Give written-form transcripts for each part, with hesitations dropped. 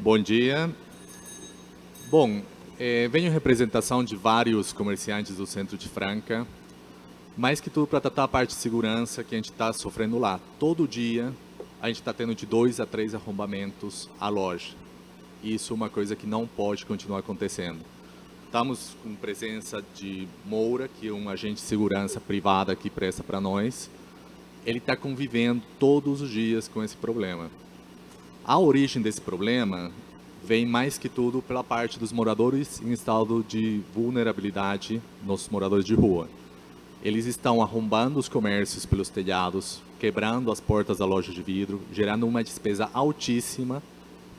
Bom dia. Bom, venho em representação de vários comerciantes do centro de Franca, mais que tudo para tratar a parte de segurança que a gente está sofrendo lá. Todo dia a gente está tendo de 2 a 3 arrombamentos à loja. Isso é uma coisa que não pode continuar acontecendo. Estamos com presença de Moura, que é um agente de segurança privada que presta para nós. Ele está convivendo todos os dias com esse problema. A origem desse problema vem mais que tudo pela parte dos moradores em estado de vulnerabilidade, nossos moradores de rua. Eles estão arrombando os comércios pelos telhados, quebrando as portas da loja de vidro, gerando uma despesa altíssima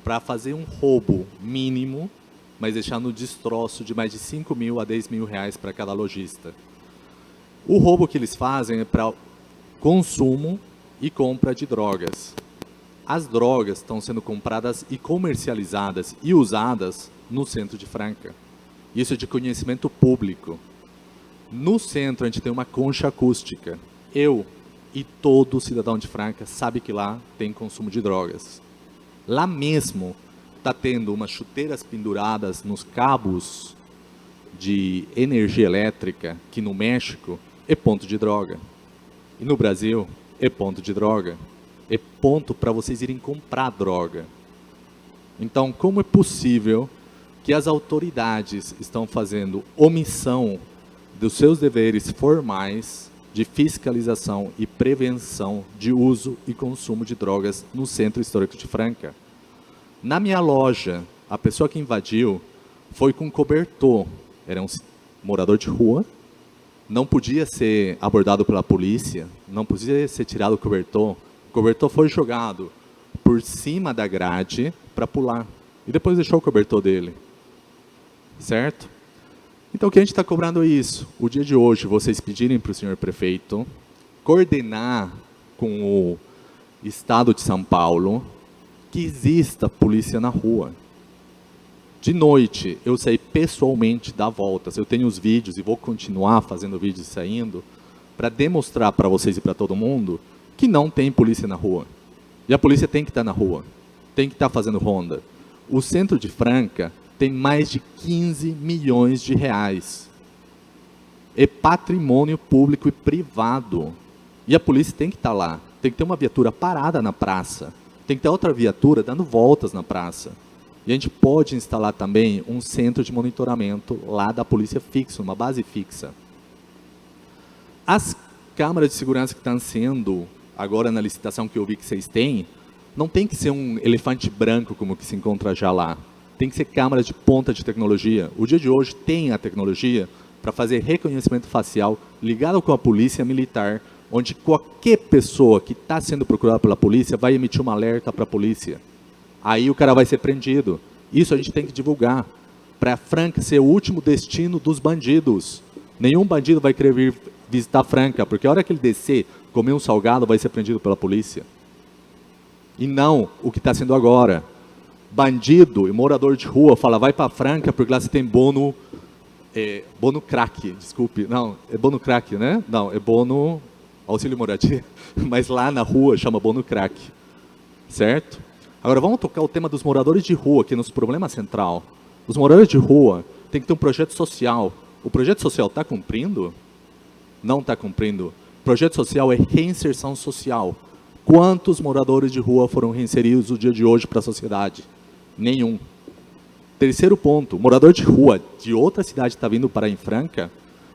para fazer um roubo mínimo, mas deixando um destroço de mais de 5 mil a 10 mil reais para cada lojista. O roubo que eles fazem é para consumo e compra de drogas. As drogas estão sendo compradas e comercializadas e usadas no centro de Franca. Isso é de conhecimento público. No centro a gente tem uma concha acústica. Eu e todo cidadão de Franca sabe que lá tem consumo de drogas. Lá mesmo está tendo umas chuteiras penduradas nos cabos de energia elétrica, que no México é ponto de droga. E no Brasil é ponto de droga. É ponto para vocês irem comprar droga. Então, como é possível que as autoridades estão fazendo omissão dos seus deveres formais de fiscalização e prevenção de uso e consumo de drogas no Centro Histórico de Franca? Na minha loja, a pessoa que invadiu foi com cobertor. Era um morador de rua, não podia ser abordado pela polícia, não podia ser tirado o cobertor. O cobertor foi jogado por cima da grade para pular. E depois deixou o cobertor dele. Certo? Então, o que a gente está cobrando é isso. O dia de hoje, vocês pedirem para o senhor prefeito coordenar com o Estado de São Paulo que exista polícia na rua. De noite, eu saí pessoalmente dar voltas. Eu tenho os vídeos e vou continuar fazendo vídeos e saindo para demonstrar para vocês e para todo mundo que não tem polícia na rua. E a polícia tem que estar na rua, tem que estar fazendo ronda. O centro de Franca tem mais de 15 milhões de reais. É patrimônio público e privado. E a polícia tem que estar lá. Tem que ter uma viatura parada na praça. Tem que ter outra viatura dando voltas na praça. E a gente pode instalar também um centro de monitoramento lá da polícia fixa, uma base fixa. As câmaras de segurança que estão sendo agora na licitação que eu vi que vocês têm, não tem que ser um elefante branco como que se encontra já lá. Tem que ser câmeras de ponta de tecnologia. O dia de hoje tem a tecnologia para fazer reconhecimento facial ligado com a polícia militar, onde qualquer pessoa que está sendo procurada pela polícia vai emitir um alerta para a polícia. Aí o cara vai ser prendido. Isso a gente tem que divulgar. Para Franca ser o último destino dos bandidos. Nenhum bandido vai querer vir visitar Franca, porque a hora que ele descer, comer um salgado, vai ser prendido pela polícia. E não o que está sendo agora. Bandido e morador de rua fala, vai para Franca, porque lá você tem bono crack, desculpe. Não, é bono crack, né? Não, é bono auxílio moradia. Mas lá na rua chama bono crack. Certo? Agora vamos tocar o tema dos moradores de rua, que é nosso problema central. Os moradores de rua têm que ter um projeto social. O projeto social está cumprindo? Não está cumprindo. Projeto social é reinserção social. Quantos moradores de rua foram reinseridos no dia de hoje para a sociedade? Nenhum. Terceiro ponto, morador de rua de outra cidade está vindo para em Franca,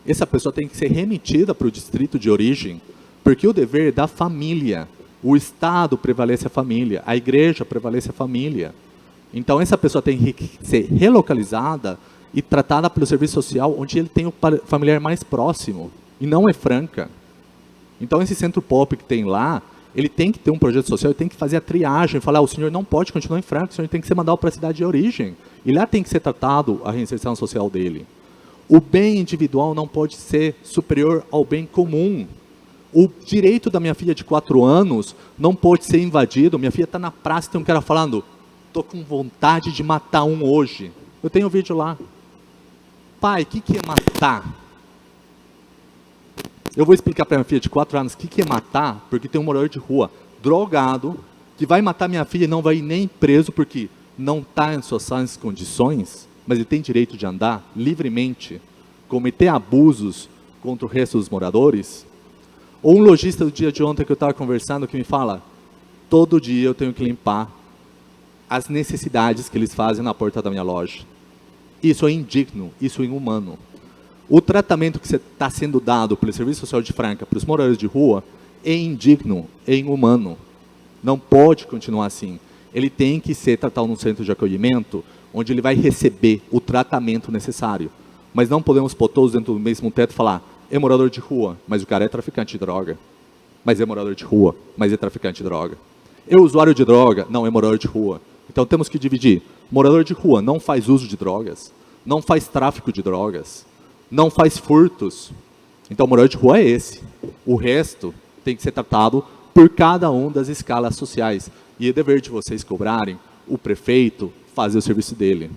essa pessoa tem que ser remetida para o distrito de origem, porque o dever é da família. O Estado prevalece a família, a igreja prevalece a família. Então essa pessoa tem que ser relocalizada e tratada pelo serviço social onde ele tem o familiar mais próximo. E não é Franca. Então esse centro pop que tem lá, ele tem que ter um projeto social, ele tem que fazer a triagem, falar, o senhor não pode continuar em Franca, o senhor tem que ser mandado para a cidade de origem. E lá tem que ser tratado a reinserção social dele. O bem individual não pode ser superior ao bem comum. O direito da minha filha de 4 anos não pode ser invadido. Minha filha está na praça e tem um cara falando, estou com vontade de matar um hoje. Eu tenho um vídeo lá. Pai, o que é matar? Eu vou explicar para minha filha de 4 anos o que é matar, porque tem um morador de rua drogado, que vai matar minha filha e não vai ir nem preso, porque não está em suas sãs condições, mas ele tem direito de andar livremente, cometer abusos contra o resto dos moradores? Ou um lojista do dia de ontem que eu estava conversando que me fala, todo dia eu tenho que limpar as necessidades que eles fazem na porta da minha loja. Isso é indigno, isso é inumano. O tratamento que está sendo dado pelo Serviço Social de Franca para os moradores de rua é indigno, é inumano. Não pode continuar assim. Ele tem que ser tratado num centro de acolhimento, onde ele vai receber o tratamento necessário. Mas não podemos pôr todos dentro do mesmo teto e falar, é morador de rua, mas o cara é traficante de droga. Mas é morador de rua, mas é traficante de droga. É usuário de droga, não é morador de rua. Então temos que dividir. Morador de rua não faz uso de drogas, não faz tráfico de drogas, não faz furtos. Então morador de rua é esse. O resto tem que ser tratado por cada uma das escalas sociais. E é dever de vocês cobrarem o prefeito fazer o serviço dele.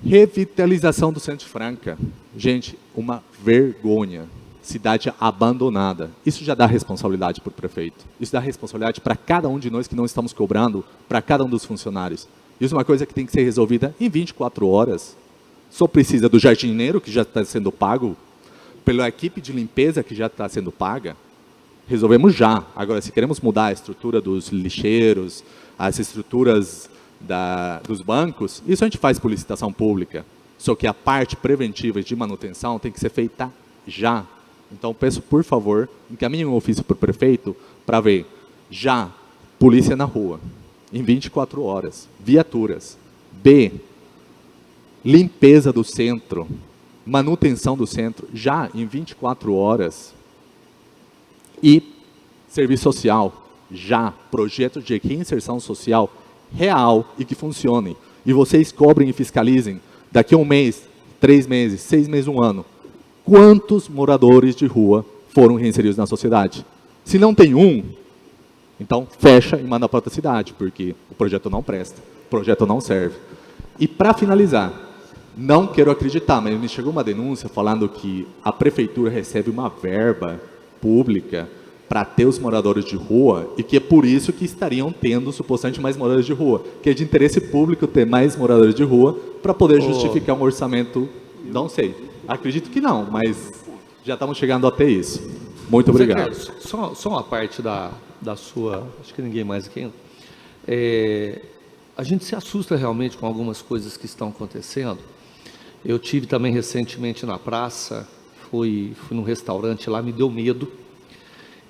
Revitalização do Centro de Franca. Gente, uma vergonha. Cidade abandonada. Isso já dá responsabilidade para o prefeito. Isso dá responsabilidade para cada um de nós que não estamos cobrando, para cada um dos funcionários. Isso é uma coisa que tem que ser resolvida em 24 horas. Só precisa do jardineiro, que já está sendo pago, pela equipe de limpeza, que já está sendo paga. Resolvemos já. Agora, se queremos mudar a estrutura dos lixeiros, as estruturas dos bancos, isso a gente faz por licitação pública. Só que a parte preventiva de manutenção tem que ser feita já. Então, peço, por favor, encaminhe um ofício para o prefeito para ver já polícia na rua, em 24 horas, viaturas. B, limpeza do centro, manutenção do centro, já em 24 horas. E serviço social, já, projeto de reinserção social real e que funcione. E vocês cobrem e fiscalizem, daqui a um mês, 3 meses, 6 meses, 1 ano, quantos moradores de rua foram reinseridos na sociedade. Se não tem um, então fecha e manda para outra cidade, porque o projeto não presta, o projeto não serve. E para finalizar, não quero acreditar, mas me chegou uma denúncia falando que a prefeitura recebe uma verba pública para ter os moradores de rua e que é por isso que estariam tendo supostamente mais moradores de rua, que é de interesse público ter mais moradores de rua para poder justificar um orçamento, não sei, acredito que não, mas já estamos chegando até isso. Muito obrigado. Só uma parte da sua, acho que ninguém mais aqui, a gente se assusta realmente com algumas coisas que estão acontecendo. Eu tive também recentemente na praça, fui num restaurante lá, me deu medo.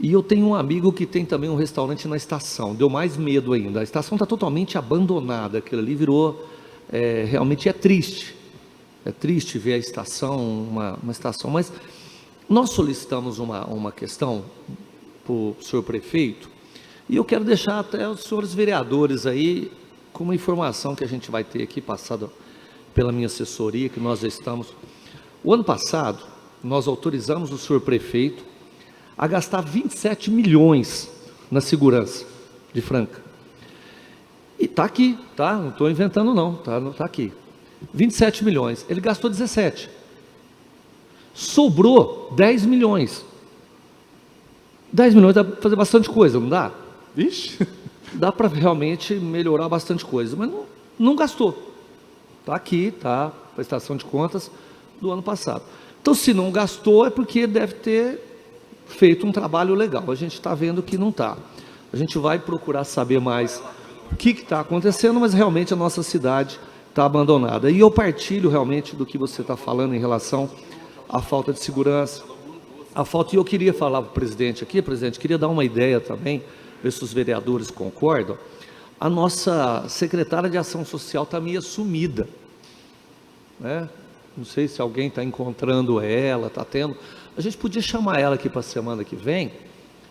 E eu tenho um amigo que tem também um restaurante na estação, deu mais medo ainda. A estação está totalmente abandonada, aquilo ali virou, realmente é triste. É triste ver a estação, uma estação, mas nós solicitamos uma questão para o senhor prefeito, e eu quero deixar até os senhores vereadores aí, com uma informação que a gente vai ter aqui, passada pela minha assessoria, que nós já estamos. O ano passado, nós autorizamos o senhor prefeito a gastar 27 milhões na segurança de Franca. E está aqui, tá? Não estou inventando não, tá aqui. 27 milhões, ele gastou 17. Sobrou 10 milhões. 10 milhões dá para fazer bastante coisa, não dá? Vixe! Dá para realmente melhorar bastante coisa, mas não gastou. Está aqui, tá? A prestação de contas do ano passado. Então, se não gastou, é porque deve ter feito um trabalho legal. A gente está vendo que não está. A gente vai procurar saber mais o que está acontecendo, mas realmente a nossa cidade está abandonada. E eu partilho realmente do que você está falando em relação à falta de segurança, e eu queria falar para o presidente aqui, presidente, queria dar uma ideia também, ver se os vereadores concordam. A nossa secretária de Ação Social está meio sumida, né? Não sei se alguém está encontrando ela, está tendo. A gente podia chamar ela aqui para a semana que vem,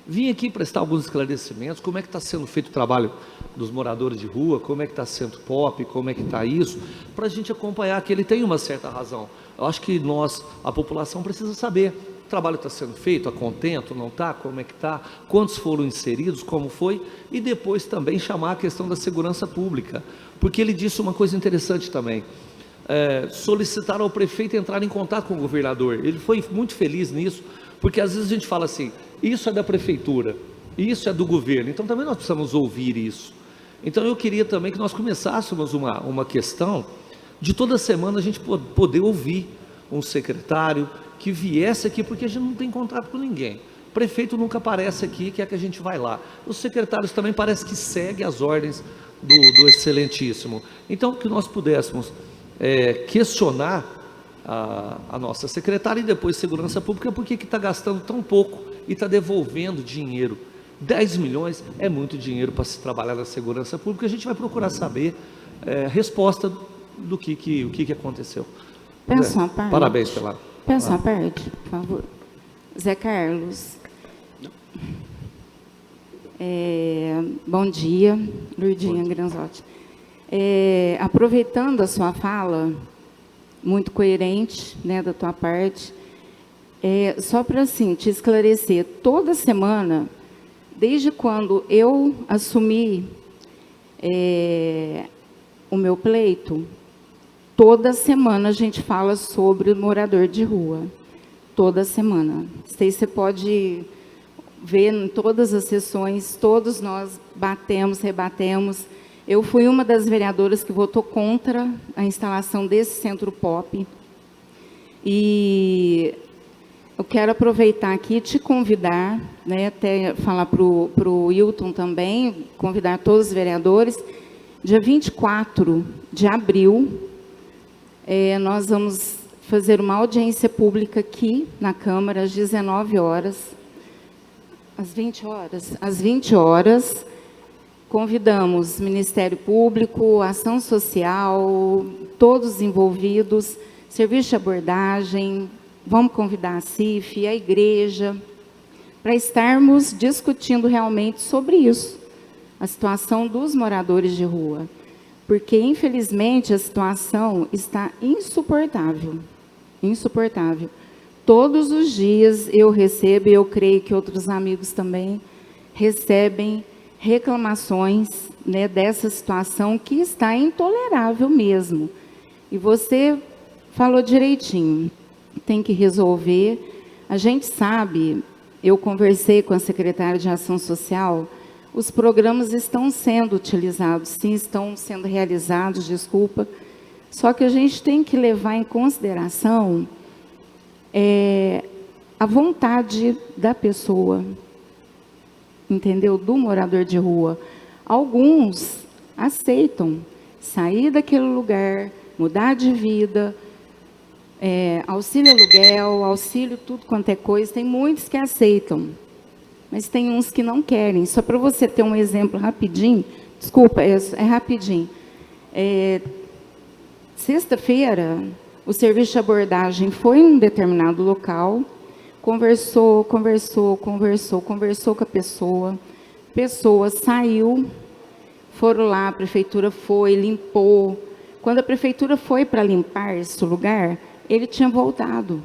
vir aqui prestar alguns esclarecimentos, como é que está sendo feito o trabalho dos moradores de rua, como é que está sendo POP, como é que está isso, para a gente acompanhar, que ele tem uma certa razão. Eu acho que nós, a população, precisa saber, o trabalho está sendo feito, está contento, não está, como é que está, quantos foram inseridos, como foi, e depois também chamar a questão da segurança pública, porque ele disse uma coisa interessante também, solicitar ao prefeito entrar em contato com o governador. Ele foi muito feliz nisso, porque às vezes a gente fala assim, isso é da prefeitura, isso é do governo, então também nós precisamos ouvir isso. Então eu queria também que nós começássemos uma questão de toda semana a gente poder ouvir um secretário que viesse aqui, porque a gente não tem contato com ninguém. O prefeito nunca aparece aqui, que é que a gente vai lá. Os secretários também parece que seguem as ordens do excelentíssimo. Então, que nós pudéssemos questionar a nossa secretária e depois segurança pública, por que está gastando tão pouco e está devolvendo dinheiro. 10 milhões é muito dinheiro para se trabalhar na segurança pública. A gente vai procurar saber a resposta do que aconteceu. Pensa uma parte. Parabéns pela... Pensa uma parte, por favor. Zé Carlos. Bom dia, Lourdinha Granzotti. Aproveitando a sua fala, muito coerente, né, da tua parte, só para assim, te esclarecer, toda semana, desde quando eu assumi o meu pleito, toda semana a gente fala sobre o morador de rua. Toda semana. Você pode ver em todas as sessões, todos nós batemos, rebatemos. Eu fui uma das vereadoras que votou contra a instalação desse centro POP. E eu quero aproveitar aqui e te convidar, né, até falar para o Wilton também, convidar todos os vereadores, dia 24 de abril, nós vamos fazer uma audiência pública aqui na Câmara às 19 horas, às 20 horas, às 20 horas, convidamos Ministério Público, Ação Social, todos os envolvidos, serviço de abordagem, vamos convidar a CIF, a igreja, para estarmos discutindo realmente sobre isso, a situação dos moradores de rua, porque infelizmente a situação está insuportável. Insuportável. Todos os dias eu recebo, e eu creio que outros amigos também recebem reclamações, né, dessa situação que está intolerável mesmo. E você falou direitinho, tem que resolver. A gente sabe, eu conversei com a secretária de Ação Social, os programas estão sendo utilizados, sim, estão sendo realizados, desculpa. Só que a gente tem que levar em consideração a vontade da pessoa, entendeu? Do morador de rua. Alguns aceitam sair daquele lugar, mudar de vida, auxílio aluguel, auxílio tudo quanto é coisa. Tem muitos que aceitam, mas tem uns que não querem. Só para você ter um exemplo rapidinho, desculpa, é rapidinho. Sexta-feira, o serviço de abordagem foi em um determinado local, conversou com a pessoa saiu, foram lá, a prefeitura foi, limpou. Quando a prefeitura foi para limpar esse lugar, ele tinha voltado,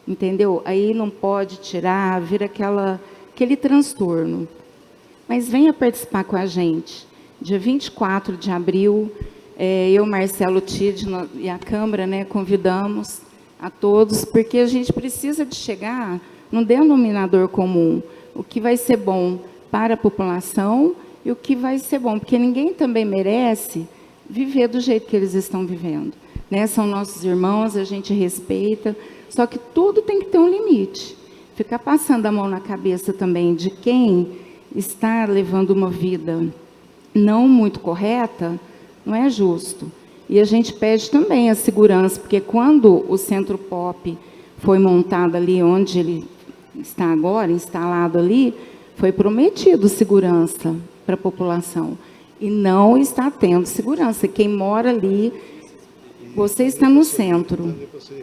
entendeu? Aí não pode tirar, vira aquele transtorno. Mas venha participar com a gente, dia 24 de abril, eu, Marcelo Tide e a Câmara, né, convidamos a todos, porque a gente precisa de chegar num denominador comum, o que vai ser bom para a população e o que vai ser bom, porque ninguém também merece viver do jeito que eles estão vivendo, né? São nossos irmãos, a gente respeita, só que tudo tem que ter um limite. Ficar passando a mão na cabeça também de quem está levando uma vida não muito correta, não é justo. E a gente pede também a segurança, porque quando o Centro POP foi montado ali onde ele está agora, instalado ali, foi prometido segurança para a população. E não está tendo segurança. Quem mora ali, você está no centro.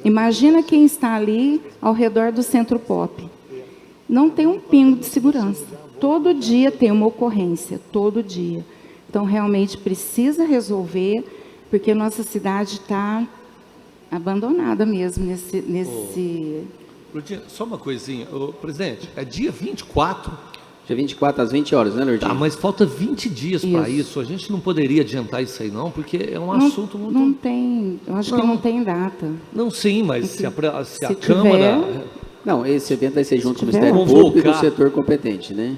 Imagina quem está ali ao redor do Centro POP. Não tem um pingo de segurança. Todo dia tem uma ocorrência, todo dia. Então, realmente precisa resolver, porque nossa cidade está abandonada mesmo nesse... Só uma coisinha, presidente, é dia 24? Dia 24 às 20 horas, né, Lourdinha? Tá, mas falta 20 dias para isso. A gente não poderia adiantar isso aí, não, porque é um assunto muito... Não tem, eu acho que não tem data. Não, sim, mas se a Câmara... Não, esse evento vai ser junto com o tiver, Ministério Público e com o setor competente, né?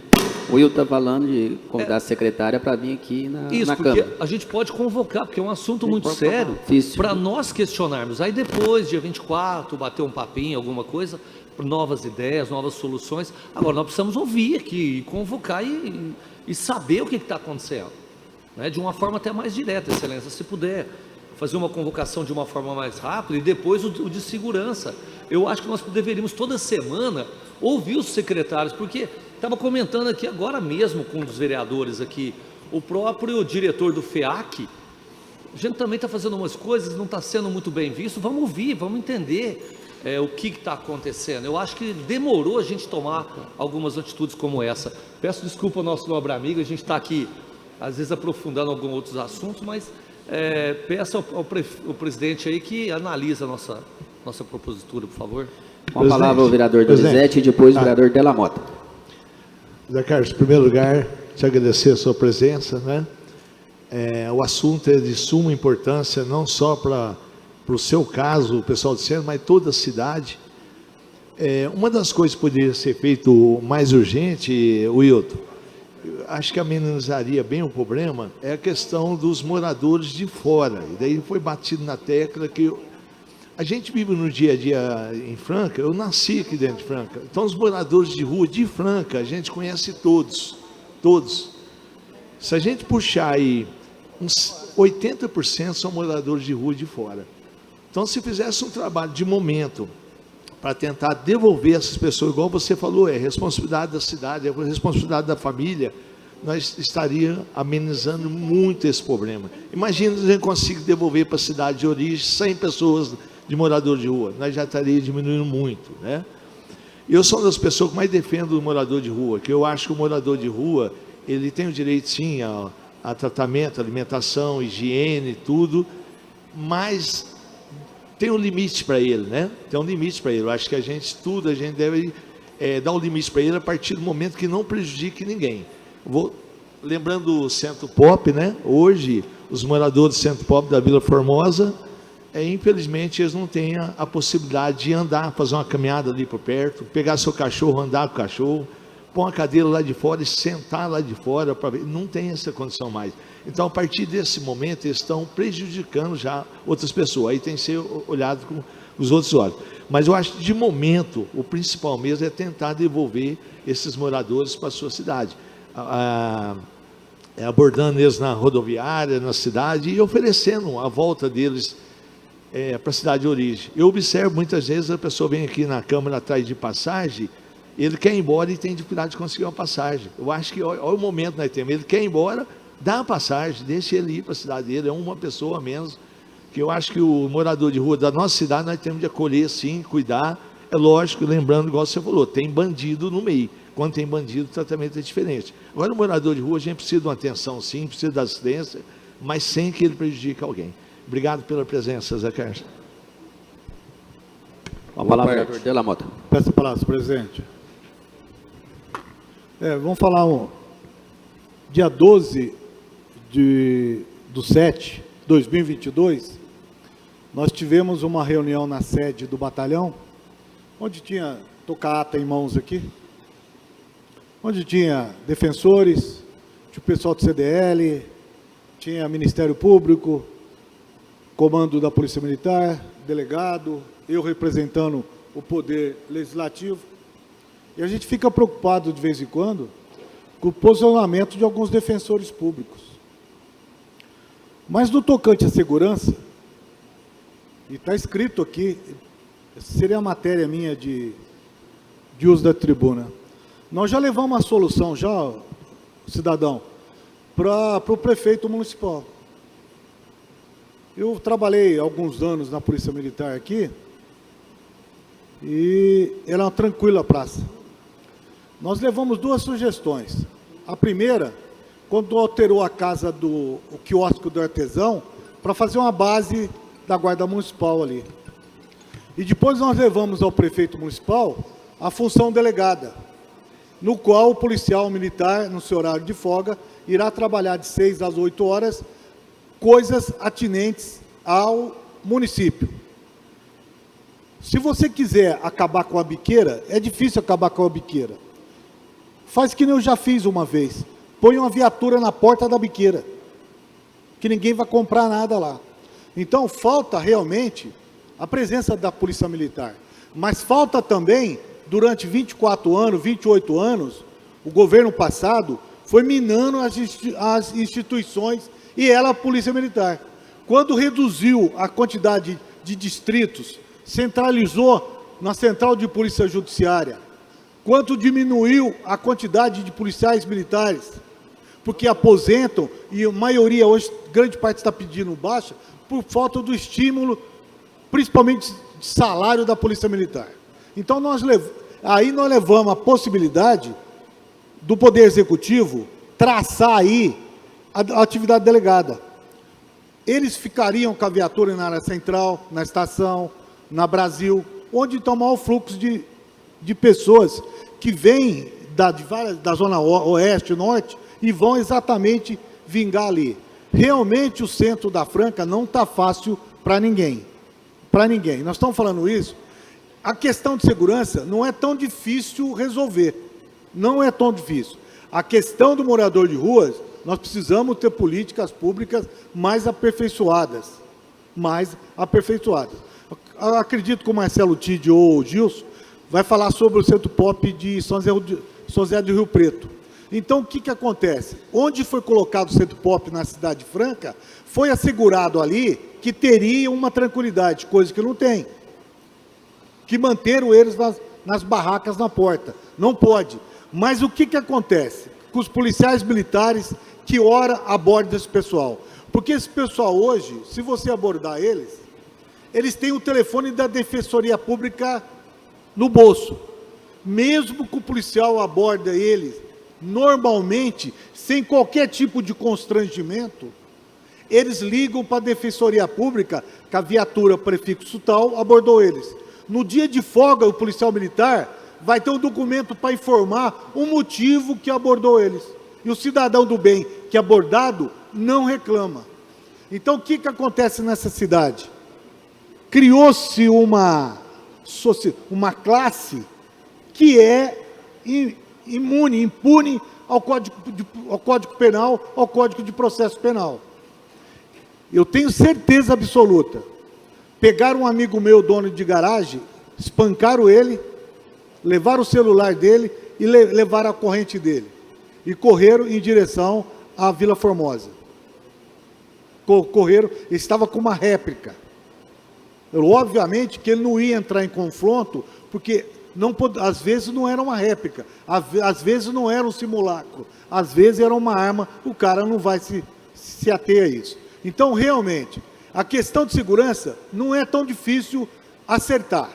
O Will está falando de convidar a secretária para vir aqui Isso, na porque Câmara. a gente pode convocar, porque é um assunto muito sério, Difícil. para nós questionarmos. Aí depois, dia 24, bater um papinho, alguma coisa, novas ideias, novas soluções. Agora, nós precisamos ouvir aqui, convocar e saber o que está acontecendo, né? De uma forma até mais direta, Excelência, se puder fazer uma convocação de uma forma mais rápida e depois o de segurança. Eu acho que nós deveríamos toda semana ouvir os secretários, porque estava comentando aqui agora mesmo com um dos vereadores aqui, o próprio diretor do FEAC, a gente também está fazendo umas coisas, não está sendo muito bem visto, vamos ouvir, vamos entender o que está acontecendo. Eu acho que demorou a gente tomar algumas atitudes como essa. Peço desculpa ao nosso nobre amigo, a gente está aqui, às vezes, aprofundando alguns outros assuntos, mas peço ao presidente aí que analise a nossa propositura, por favor. Com a palavra o vereador Donizete e depois o vereador Della Mota. Zé Carlos, em primeiro lugar, te agradecer a sua presença, né? O assunto é de suma importância, não só para o seu caso, o pessoal de Centro, mas toda a cidade. Uma das coisas que poderia ser feito mais urgente, Wilton, acho que amenizaria bem o problema, é a questão dos moradores de fora. E daí foi batido na tecla que a gente vive no dia a dia em Franca, eu nasci aqui dentro de Franca, então os moradores de rua de Franca, a gente conhece todos. Se a gente puxar aí, uns 80% são moradores de rua de fora. Então, se fizesse um trabalho de momento para tentar devolver essas pessoas, igual você falou, é responsabilidade da cidade, é responsabilidade da família, nós estaríamos amenizando muito esse problema. Imagina se a gente conseguir devolver para a cidade de origem 100 pessoas de moradores de rua, nós já estaríamos diminuindo muito, né? Eu sou uma das pessoas que mais defendo o morador de rua, que eu acho que o morador de rua, ele tem o direito, sim, a tratamento, alimentação, higiene, tudo, mas tem um limite para ele, né? Tem um limite para ele. Eu acho que a gente deve dar um limite para ele a partir do momento que não prejudique ninguém. Lembrando o Centro Pop, né? Hoje, os moradores do Centro Pop da Vila Formosa, infelizmente, eles não têm a possibilidade de andar, fazer uma caminhada ali por perto, pegar seu cachorro, andar com o cachorro, pôr uma cadeira lá de fora e sentar lá de fora para ver. Não tem essa condição mais. Então, a partir desse momento, eles estão prejudicando já outras pessoas. Aí tem que ser olhado com os outros olhos. Mas eu acho que, de momento, o principal mesmo é tentar devolver esses moradores para a sua cidade. Abordando eles na rodoviária, na cidade, e oferecendo a volta deles para a cidade de origem. Eu observo muitas vezes a pessoa vem aqui na Câmara atrás de passagem, ele quer ir embora e tem dificuldade de conseguir uma passagem. Eu acho que, olha o momento que nós temos, ele quer ir embora, dá a passagem, deixa ele ir para a cidade dele, é uma pessoa a menos, que eu acho que o morador de rua da nossa cidade nós temos de acolher sim, cuidar. É lógico, lembrando, igual você falou, tem bandido no meio. Quando tem bandido, o tratamento é diferente. Agora, o morador de rua, a gente precisa de uma atenção sim, precisa da assistência, mas sem que ele prejudique alguém. Obrigado pela presença, Zé Carlos. Com a palavra, vereador Della Mota. Peço a palavra, presidente. Vamos falar dia 12 de 2022, nós tivemos uma reunião na sede do batalhão, onde tinha, estou com a ata em mãos aqui, onde tinha defensores, tinha o pessoal do CDL, tinha Ministério Público, comando da Polícia Militar, delegado, eu representando o Poder Legislativo, e a gente fica preocupado de vez em quando com o posicionamento de alguns defensores públicos. Mas no tocante à segurança, e está escrito aqui, seria a matéria minha de uso da tribuna, nós já levamos uma solução, já, cidadão, para o prefeito municipal. Eu trabalhei alguns anos na Polícia Militar aqui, e era uma tranquila praça. Nós levamos duas sugestões. A primeira, quando alterou a casa o quiosque do artesão, para fazer uma base da Guarda Municipal ali. E depois nós levamos ao prefeito municipal a função delegada, no qual o policial militar, no seu horário de folga, irá trabalhar de 6 às 8 horas, coisas atinentes ao município. Se você quiser acabar com a biqueira, é difícil acabar com a biqueira. Faz que nem eu já fiz uma vez. Põe uma viatura na porta da biqueira, que ninguém vai comprar nada lá. Então, falta realmente a presença da Polícia Militar. Mas falta também, durante 24 anos, 28 anos, o governo passado foi minando as instituições e ela, a Polícia Militar. Quando reduziu a quantidade de distritos, centralizou na Central de Polícia Judiciária, quanto diminuiu a quantidade de policiais militares, porque aposentam, e a maioria hoje, grande parte está pedindo baixa, por falta do estímulo, principalmente de salário da Polícia Militar. Então, aí nós levamos a possibilidade do Poder Executivo traçar aí a atividade delegada. Eles ficariam com a viatura na área central, na estação, na Brasil, onde está o maior fluxo de pessoas que vêm da zona oeste, norte, e vão exatamente vingar ali. Realmente o centro da Franca não está fácil para ninguém. Para ninguém. Nós estamos falando isso. A questão de segurança não é tão difícil resolver. Não é tão difícil. A questão do morador de ruas, nós precisamos ter políticas públicas mais aperfeiçoadas. Mais aperfeiçoadas. Eu acredito que o Marcelo Tide ou o Gilson vai falar sobre o Centro Pop de São José do Rio Preto. Então, o que acontece? Onde foi colocado o Centro Pop na Cidade Franca, foi assegurado ali que teria uma tranquilidade, coisa que não tem. Que manteram eles nas barracas na porta. Não pode. Mas o que acontece com os policiais militares que ora abordam esse pessoal? Porque esse pessoal hoje, se você abordar eles têm o telefone da Defensoria Pública no bolso. Mesmo que o policial aborda eles, normalmente, sem qualquer tipo de constrangimento, eles ligam para a Defensoria Pública, que a viatura prefixo tal abordou eles. No dia de folga, o policial militar vai ter um documento para informar o motivo que abordou eles. E o cidadão do bem que é abordado não reclama. Então, o que acontece nessa cidade? Criou-se uma classe que é impune ao Código Penal, ao Código de Processo Penal. Eu tenho certeza absoluta. Pegaram um amigo meu, dono de garagem, espancaram ele, levaram o celular dele e levaram a corrente dele. E correram em direção à Vila Formosa. Correram, ele estava com uma réplica. Obviamente que ele não ia entrar em confronto, porque às vezes não era uma réplica, às vezes não era um simulacro, às vezes era uma arma, o cara não vai se ater a isso. Então, realmente, a questão de segurança não é tão difícil acertar.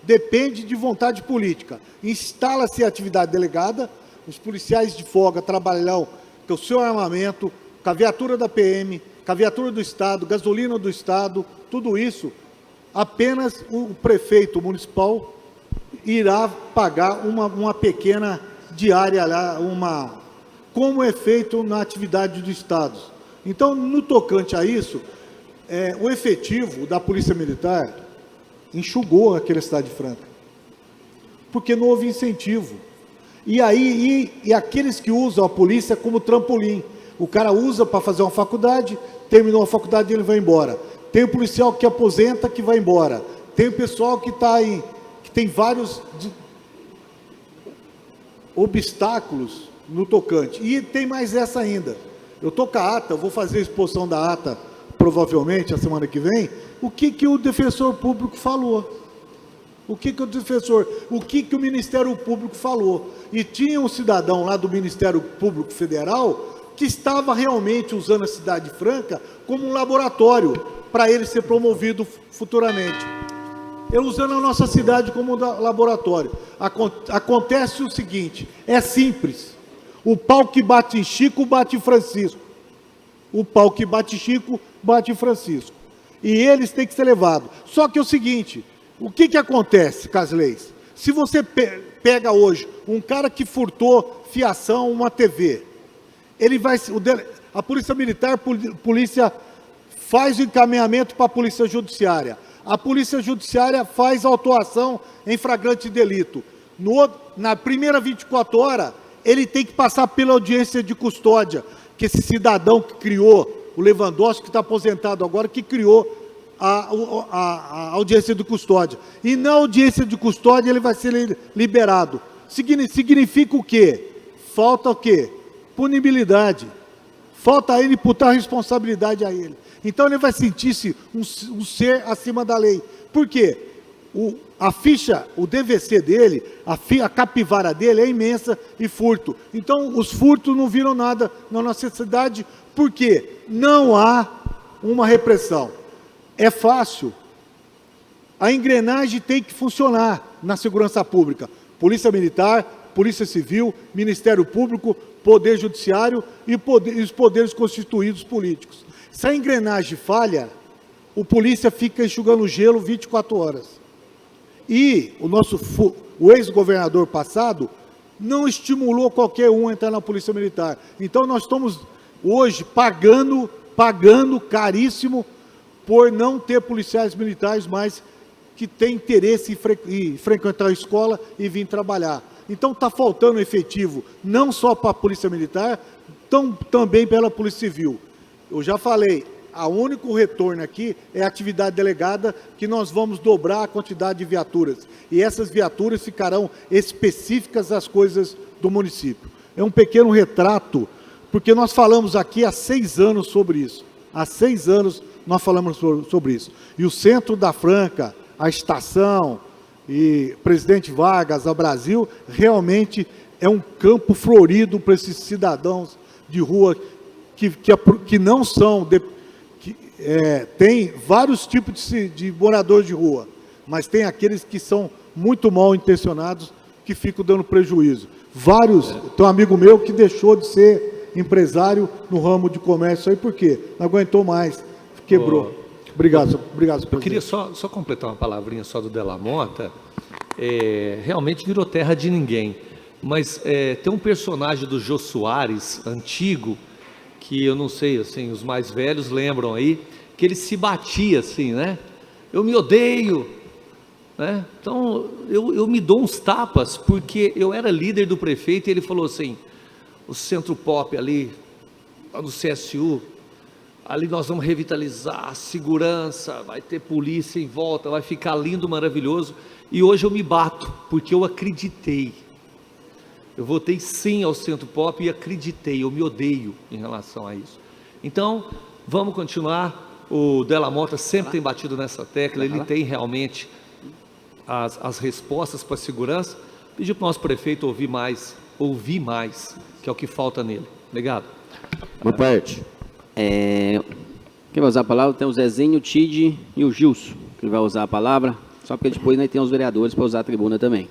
Depende de vontade política. Instala-se a atividade delegada, os policiais de folga trabalham com o seu armamento, com a viatura da PM, com a viatura do Estado, gasolina do Estado, tudo isso, apenas o prefeito municipal irá pagar uma pequena diária lá, como é feito na atividade dos estados. Então, no tocante a isso, o efetivo da Polícia Militar enxugou aquela Cidade Franca, porque não houve incentivo. E aí, aqueles que usam a polícia como trampolim, o cara usa para fazer uma faculdade, terminou a faculdade e ele vai embora. Tem o policial que aposenta, que vai embora. Tem o pessoal que tem vários obstáculos no tocante. E tem mais essa ainda. Eu estou com a ata, eu vou fazer a exposição da ata, provavelmente, a semana que vem. O que o defensor público falou? O que o Ministério Público falou? E tinha um cidadão lá do Ministério Público Federal que estava realmente usando a Cidade Franca como um laboratório para ele ser promovido futuramente. Eu usando a nossa cidade como laboratório. Acontece o seguinte, é simples. O pau que bate em Chico, bate em Francisco. O pau que bate em Chico, bate em Francisco. E eles têm que ser levados. Só que é o seguinte, o que acontece com as leis? Se você pega hoje um cara que furtou fiação, uma TV, a Polícia Militar, polícia faz o encaminhamento para a Polícia Judiciária. A Polícia Judiciária faz autuação em flagrante delito. Na primeira 24 horas, ele tem que passar pela audiência de custódia, que esse cidadão que criou, o Lewandowski, que está aposentado agora, que criou a audiência de custódia. E na audiência de custódia ele vai ser liberado. Significa o quê? Falta o quê? Punibilidade. Falta a ele imputar responsabilidade a ele. Então ele vai sentir-se um ser acima da lei. Por quê? A ficha, o DVC dele, a capivara dele é imensa e furto. Então os furtos não viram nada na nossa cidade, porque não há uma repressão. É fácil. A engrenagem tem que funcionar na segurança pública. Polícia Militar, Polícia Civil, Ministério Público, Poder Judiciário e os poderes constituídos políticos. Se a engrenagem falha, o polícia fica enxugando gelo 24 horas. E o ex-governador passado não estimulou qualquer um a entrar na Polícia Militar. Então nós estamos hoje pagando caríssimo por não ter policiais militares mais que têm interesse em frequentar a escola e vir trabalhar. Então está faltando efetivo, não só para a Polícia Militar, também pela Polícia Civil. Eu já falei, o único retorno aqui é a atividade delegada, que nós vamos dobrar a quantidade de viaturas. E essas viaturas ficarão específicas às coisas do município. É um pequeno retrato, porque nós falamos aqui há 6 anos sobre isso. Há 6 anos nós falamos sobre isso. E o centro da Franca, a estação e Presidente Vargas, a Brasil, realmente é um campo florido para esses cidadãos de rua que não são... tem vários tipos de moradores de rua, mas tem aqueles que são muito mal intencionados, que ficam dando prejuízo. Tem um amigo meu que deixou de ser empresário no ramo de comércio aí, por quê? Não aguentou mais, quebrou. Obrigado, presidente. Eu queria só completar uma palavrinha só do Della Mota. Realmente virou terra de ninguém, mas tem um personagem do Jô Soares, antigo, que eu não sei, assim, os mais velhos lembram aí, que ele se batia assim, né? Eu me odeio, né? Então, eu me dou uns tapas, porque eu era líder do prefeito e ele falou assim, o Centro Pop ali, lá no CSU, ali nós vamos revitalizar a segurança, vai ter polícia em volta, vai ficar lindo, maravilhoso. E hoje eu me bato, porque eu acreditei. Eu votei sim ao Centro Pop e acreditei, eu me odeio em relação a isso. Então, vamos continuar. O Della Mota sempre tem batido nessa tecla, ele tem realmente as respostas para a segurança. Pedir para o nosso prefeito ouvir mais, que é o que falta nele. Obrigado. Boa parte. Quem vai usar a palavra? Tem o Zezinho, o Tide e o Gilson, que vai usar a palavra, só porque depois nós temos os vereadores para usar a tribuna também.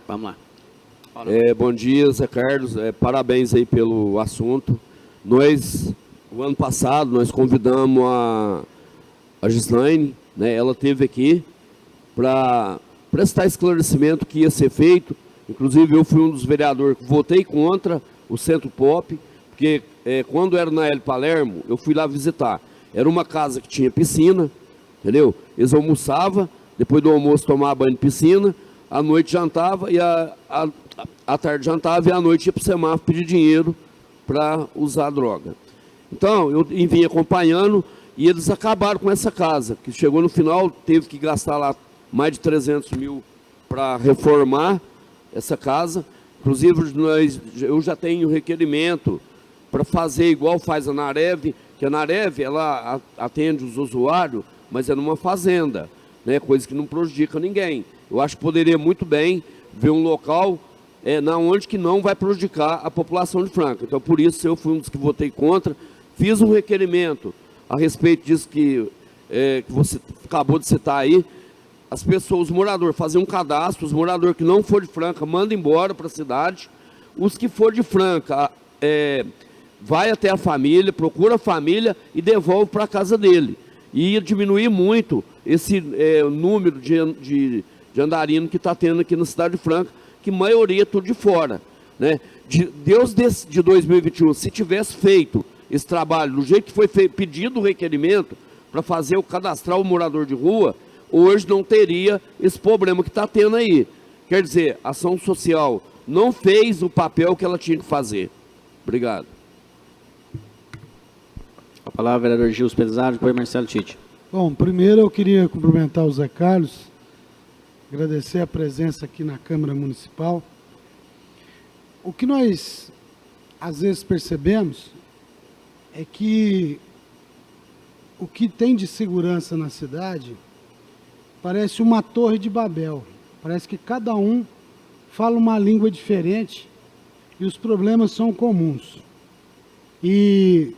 Vamos lá. Bom dia, Zé Carlos, parabéns aí pelo assunto. Nós, o ano passado, nós convidamos a Gislaine, né, ela esteve aqui para prestar esclarecimento que ia ser feito. Inclusive eu fui um dos vereadores que votei contra o Centro Pop, porque quando era na L. Palermo, eu fui lá visitar. Era uma casa que tinha piscina, entendeu? Eles almoçavam, depois do almoço tomavam banho de piscina, à noite jantava e à tarde jantava e à noite ia para o semáforo pedir dinheiro para usar a droga. Então, eu vim acompanhando e eles acabaram com essa casa, que chegou no final, teve que gastar lá mais de 300 mil para reformar essa casa. Inclusive, eu já tenho requerimento para fazer igual faz a Narev, que a Narev, ela atende os usuários, mas é numa fazenda, né, coisa que não prejudica ninguém. Eu acho que poderia muito bem ver um local onde que não vai prejudicar a população de Franca. Então, por isso, eu fui um dos que votei contra, fiz um requerimento a respeito disso que você acabou de citar aí. As pessoas, os moradores, fazer um cadastro, os moradores que não for de Franca, manda embora para a cidade. Os que for de Franca, vai até a família, procura a família e devolve para a casa dele. E ia diminuir muito esse número de andarino que está tendo aqui na cidade de Franca, que a maioria é tudo de fora, né? Deus de 2021, se tivesse feito esse trabalho do jeito que foi pedido o requerimento para fazer o cadastrar o morador de rua, hoje não teria esse problema que está tendo aí. Quer dizer, ação social não fez o papel que ela tinha que fazer. Obrigado. A palavra, vereador Gilson Pelizardo, depois Marcelo Tite. Bom, primeiro eu queria cumprimentar o Zé Carlos, agradecer a presença aqui na Câmara Municipal. O que nós, às vezes, percebemos é que o que tem de segurança na cidade parece uma torre de Babel. Parece que cada um fala uma língua diferente e os problemas são comuns. E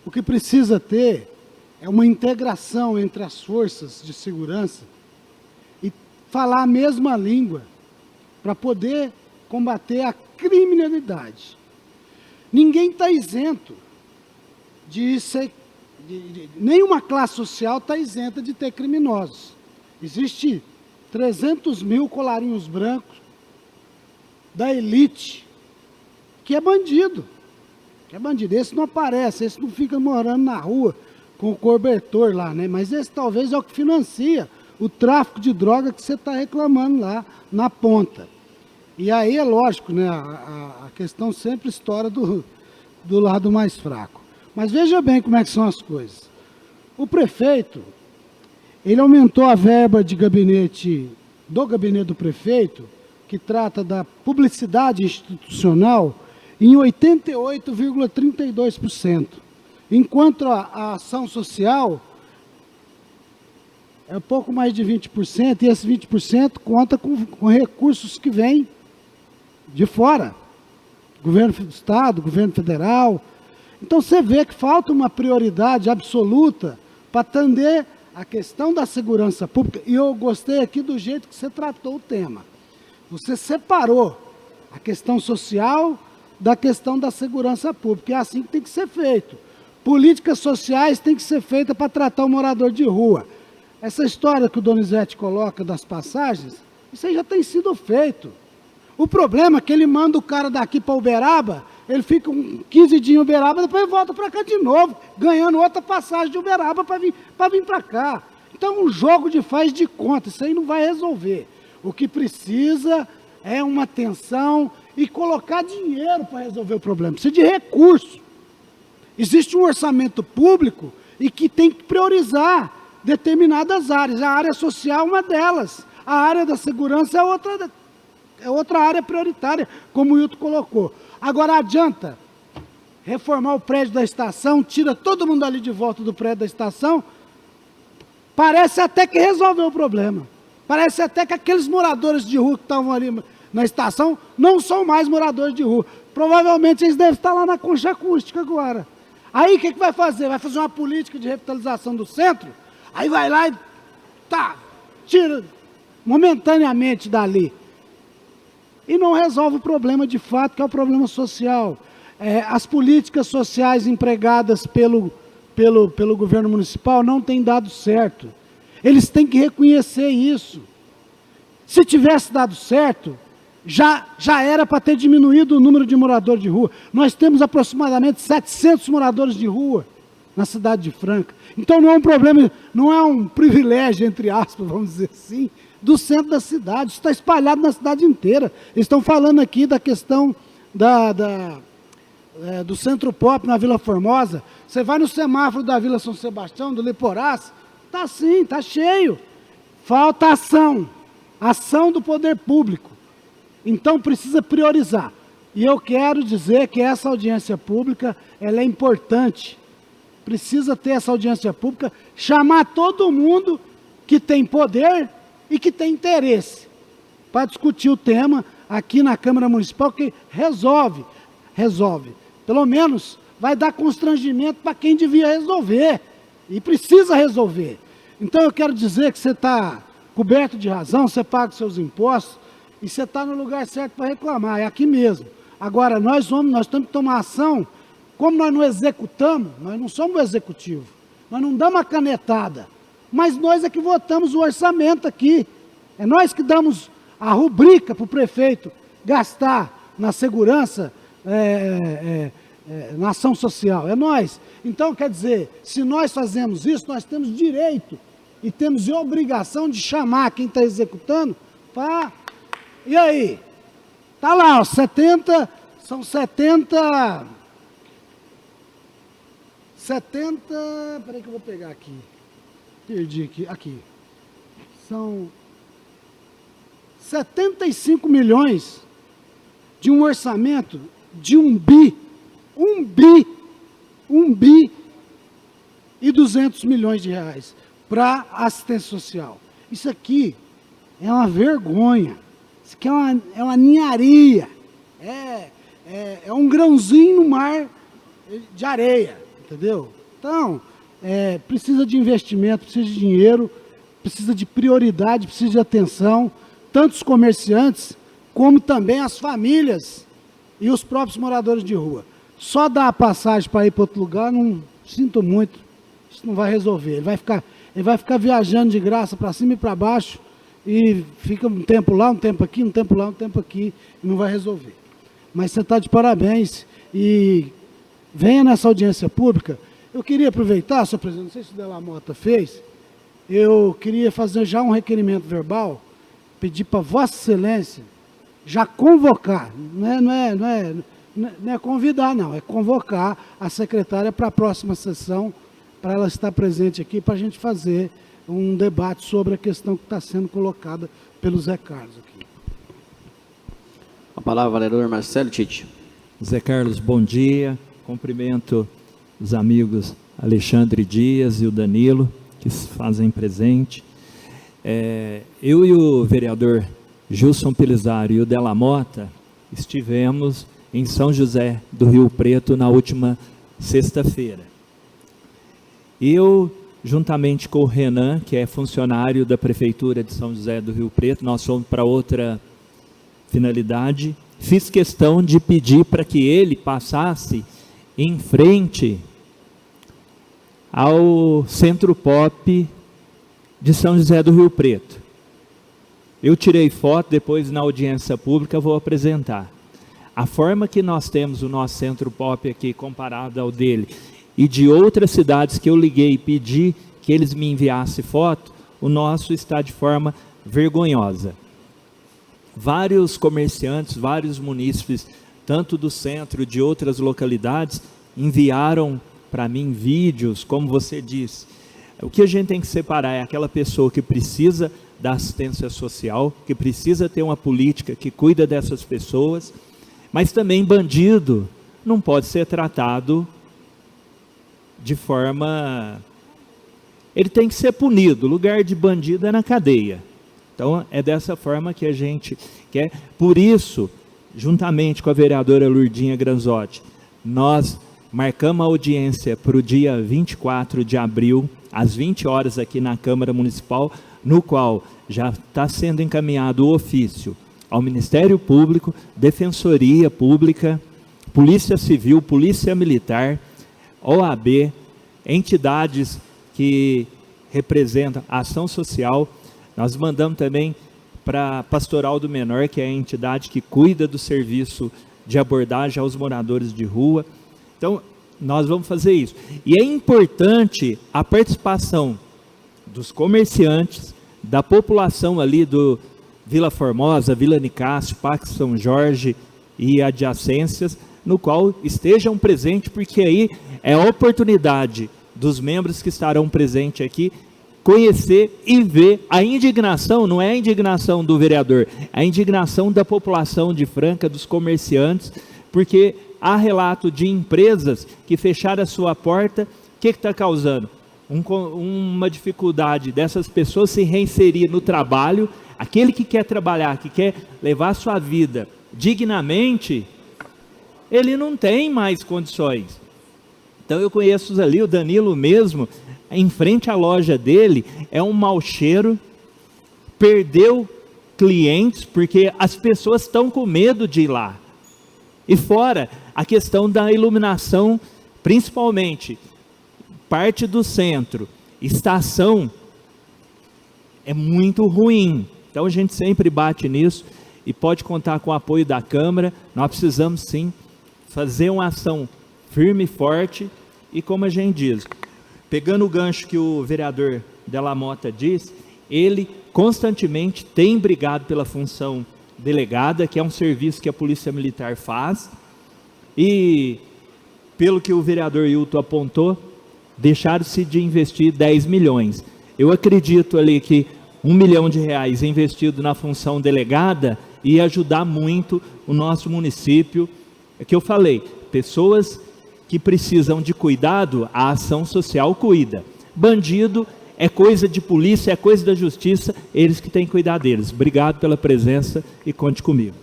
o que precisa ter é uma integração entre as forças de segurança e falar a mesma língua para poder combater a criminalidade. Ninguém está isento de ser, nenhuma classe social está isenta de ter criminosos. Existe 300 mil colarinhos brancos da elite que é bandido. Esse não aparece, esse não fica morando na rua com o cobertor lá, né? Mas esse talvez é o que financia o tráfico de droga que você está reclamando lá na ponta. E aí é lógico, né? A questão sempre estoura do lado mais fraco. Mas veja bem como é que são as coisas. O prefeito, ele aumentou a verba de gabinete do prefeito, que trata da publicidade institucional, em 88,32%. Enquanto a ação social é um pouco mais de 20%, e esse 20% conta com recursos que vêm de fora. Governo do Estado, governo federal. Então você vê que falta uma prioridade absoluta para atender a questão da segurança pública. E eu gostei aqui do jeito que você tratou o tema. Você separou a questão social da questão da segurança pública. É assim que tem que ser feito. Políticas sociais têm que ser feitas para tratar o morador de rua. Essa história que o Donizete coloca das passagens, isso aí já tem sido feito. O problema é que ele manda o cara daqui para Uberaba, ele fica 15 dias em Uberaba, depois volta para cá de novo, ganhando outra passagem de Uberaba para vir para cá. Então, um jogo de faz de conta, isso aí não vai resolver. O que precisa é uma atenção e colocar dinheiro para resolver o problema. Precisa de recurso. Existe um orçamento público e que tem que priorizar determinadas áreas. A área social é uma delas. A área da segurança é outra área prioritária, como o Hilton colocou. Agora, adianta reformar o prédio da estação, tira todo mundo ali de volta do prédio da estação, parece até que resolveu o problema. Parece até que aqueles moradores de rua que estavam ali na estação não são mais moradores de rua. Provavelmente eles devem estar lá na concha acústica agora. Aí o que vai fazer? Vai fazer uma política de revitalização do centro? Aí vai lá e tira momentaneamente dali. E não resolve o problema de fato, que é o problema social. As políticas sociais empregadas pelo governo municipal não têm dado certo. Eles têm que reconhecer isso. Se tivesse dado certo, já era para ter diminuído o número de moradores de rua. Nós temos aproximadamente 700 moradores de rua na cidade de Franca. Então não é um problema, não é um privilégio, entre aspas, vamos dizer assim, do centro da cidade. Isso está espalhado na cidade inteira. Eles estão falando aqui da questão do Centro Pop na Vila Formosa. Você vai no semáforo da Vila São Sebastião, do Leporás, está assim, está cheio. Falta ação do poder público. Então precisa priorizar. E eu quero dizer que essa audiência pública, ela é importante. Precisa ter essa audiência pública, chamar todo mundo que tem poder e que tem interesse para discutir o tema aqui na Câmara Municipal, que resolve. Pelo menos vai dar constrangimento para quem devia resolver. E precisa resolver. Então eu quero dizer que você está coberto de razão, você paga os seus impostos e você está no lugar certo para reclamar, é aqui mesmo. Agora, nós temos que tomar ação. Como nós não executamos, nós não somos o executivo, nós não damos a canetada, mas nós é que votamos o orçamento aqui. É nós que damos a rubrica para o prefeito gastar na segurança, na ação social, é nós. Então, quer dizer, se nós fazemos isso, nós temos direito e temos a obrigação de chamar quem está executando para... E aí? Tá lá, ó, 70, são 70, peraí que eu vou pegar aqui. Perdi aqui. São 75 milhões de um orçamento de 1 bi e 200 milhões de reais para assistência social. Isso aqui é uma vergonha. Isso aqui é uma ninharia. É um grãozinho no mar de areia, entendeu? Então, precisa de investimento, precisa de dinheiro, precisa de prioridade, precisa de atenção, tanto os comerciantes, como também as famílias e os próprios moradores de rua. Só dar a passagem para ir para outro lugar, não sinto muito, isso não vai resolver. Ele vai ficar viajando de graça para cima e para baixo, e fica um tempo lá, um tempo aqui, um tempo lá, um tempo aqui, e não vai resolver. Mas você está de parabéns, e venha nessa audiência pública. Eu queria aproveitar, senhor presidente, não sei se o Della Mota fez, eu queria fazer já um requerimento verbal, pedir para Vossa Excelência já convocar, não é convidar não, é convocar a secretária para a próxima sessão, para ela estar presente aqui, para a gente fazer um debate sobre a questão que está sendo colocada pelo Zé Carlos aqui. A palavra, vereador Marcelo Tite. Zé Carlos, bom dia. Cumprimento os amigos Alexandre Dias e o Danilo, que se fazem presente. Eu e o vereador Gilson Pelizari e o Della Mota estivemos em São José do Rio Preto na última sexta-feira. Eu, juntamente com o Renan, que é funcionário da Prefeitura de São José do Rio Preto, nós fomos para outra finalidade, fiz questão de pedir para que ele passasse em frente ao Centro Pop de São José do Rio Preto. Eu tirei foto, depois na audiência pública vou apresentar. A forma que nós temos o nosso Centro Pop aqui, comparado ao dele, e de outras cidades que eu liguei e pedi que eles me enviassem foto, o nosso está de forma vergonhosa. Vários comerciantes, vários munícipes, tanto do centro, de outras localidades, enviaram para mim vídeos, como você disse. O que a gente tem que separar é aquela pessoa que precisa da assistência social, que precisa ter uma política que cuida dessas pessoas, mas também bandido não pode ser tratado de forma... Ele tem que ser punido, o lugar de bandido é na cadeia. Então é dessa forma que a gente quer. Por isso, juntamente com a vereadora Lurdinha Granzotti, nós marcamos a audiência para o dia 24 de abril, às 20 horas aqui na Câmara Municipal, no qual já está sendo encaminhado o ofício ao Ministério Público, Defensoria Pública, Polícia Civil, Polícia Militar, OAB, entidades que representam a ação social. Nós mandamos também para a Pastoral do Menor, que é a entidade que cuida do serviço de abordagem aos moradores de rua. Então, nós vamos fazer isso. E é importante a participação dos comerciantes, da população ali do Vila Formosa, Vila Nicásio, Parque São Jorge e adjacências, no qual estejam presentes, porque aí é a oportunidade dos membros que estarão presentes aqui conhecer e ver a indignação. Não é a indignação do vereador, é a indignação da população de Franca, dos comerciantes, porque há relato de empresas que fecharam a sua porta. O que está causando? Uma dificuldade dessas pessoas se reinserir no trabalho. Aquele que quer trabalhar, que quer levar a sua vida dignamente, ele não tem mais condições. Então eu conheço ali, o Danilo mesmo, em frente à loja dele, é um mau cheiro, perdeu clientes, porque as pessoas estão com medo de ir lá. E fora a questão da iluminação, principalmente, parte do centro, estação, é muito ruim. Então a gente sempre bate nisso e pode contar com o apoio da Câmara. Nós precisamos sim fazer uma ação firme e forte, e como a gente diz, pegando o gancho que o vereador Della Mota disse, ele constantemente tem brigado pela função delegada, que é um serviço que a Polícia Militar faz, e pelo que o vereador Hilton apontou, deixaram-se de investir 10 milhões. Eu acredito ali que R$1 milhão investido na função delegada ia ajudar muito o nosso município. É que eu falei, pessoas que precisam de cuidado, a ação social cuida. Bandido é coisa de polícia, é coisa da justiça, eles que têm que cuidar deles. Obrigado pela presença e conte comigo.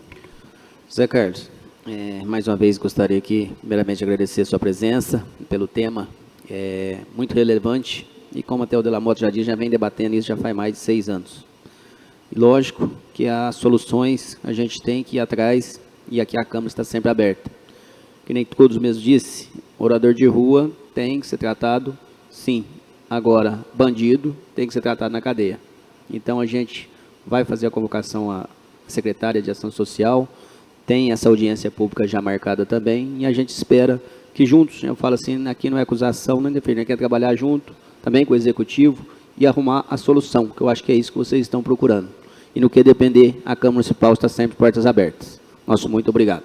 Zé Carlos, mais uma vez gostaria aqui, primeiramente, agradecer a sua presença pelo tema, muito relevante, e como até o Delamotte já disse, já vem debatendo isso já faz mais de 6 anos. E lógico que as soluções a gente tem que ir atrás, e aqui a Câmara está sempre aberta. Que nem todos mesmo disse, morador de rua tem que ser tratado, sim. Agora, bandido tem que ser tratado na cadeia. Então, a gente vai fazer a convocação à secretária de Ação Social, tem essa audiência pública já marcada também, e a gente espera que juntos, eu falo assim, aqui não é acusação, nem defender, quer trabalhar junto, também com o Executivo, e arrumar a solução, que eu acho que é isso que vocês estão procurando. E no que depender, a Câmara Municipal está sempre portas abertas. Nosso muito obrigado.